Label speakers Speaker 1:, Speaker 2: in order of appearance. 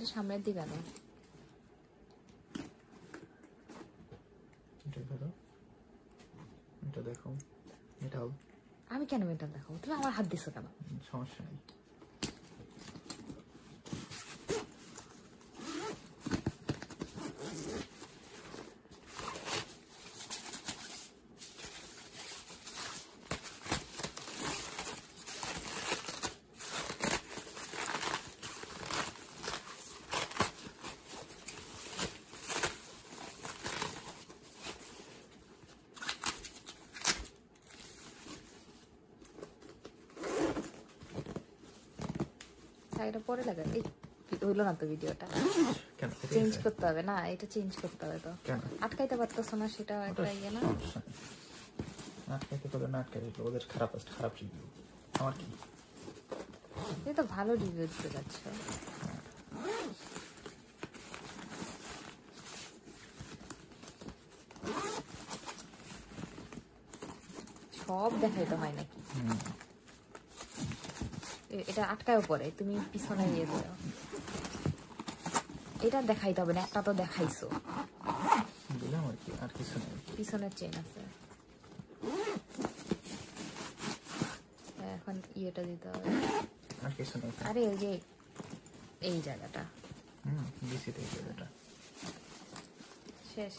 Speaker 1: এটা সামনের দিকে আনো।
Speaker 2: এটা দেখো, মেটাল।
Speaker 1: আমি কেন মেটাল দেখাবো? তুমি আমার হাত দিছো কেন?
Speaker 2: সমস্যা নেই।
Speaker 1: এটা পরে লাগা। এই হইলো না তো ভিডিওটা।
Speaker 2: কেন
Speaker 1: চেঞ্জ করতে হবে না? এটা চেঞ্জ করতে হবে তো।
Speaker 2: কেন
Speaker 1: আটকাইতে পারতেছো না? সেটা একটা ইয়ে না।
Speaker 2: আটকাইতে পারলে না আটকাই দিল, ওদের খারাপ রিভিউ। আমার কি?
Speaker 1: তুমি তো ভালো রিভিউ দিতে যাচ্ছ। সব দেখাইতে হয় নাকি? এটা আটকায়ও পরে, তুমি পিছনে ইয়ে দাও। এটা দেখাইতে হবে না, একটা তো দেখাইছো।
Speaker 2: দিলাম আর কি, আর কিছু নেই।
Speaker 1: পিছনের চেন আছে, এখন ইয়েটা দিতে হবে।
Speaker 2: আর কিছু নেই।
Speaker 1: আরে ওই যে এই জায়গাটা
Speaker 2: দিছি তো এই জায়গাটা
Speaker 1: শেষ।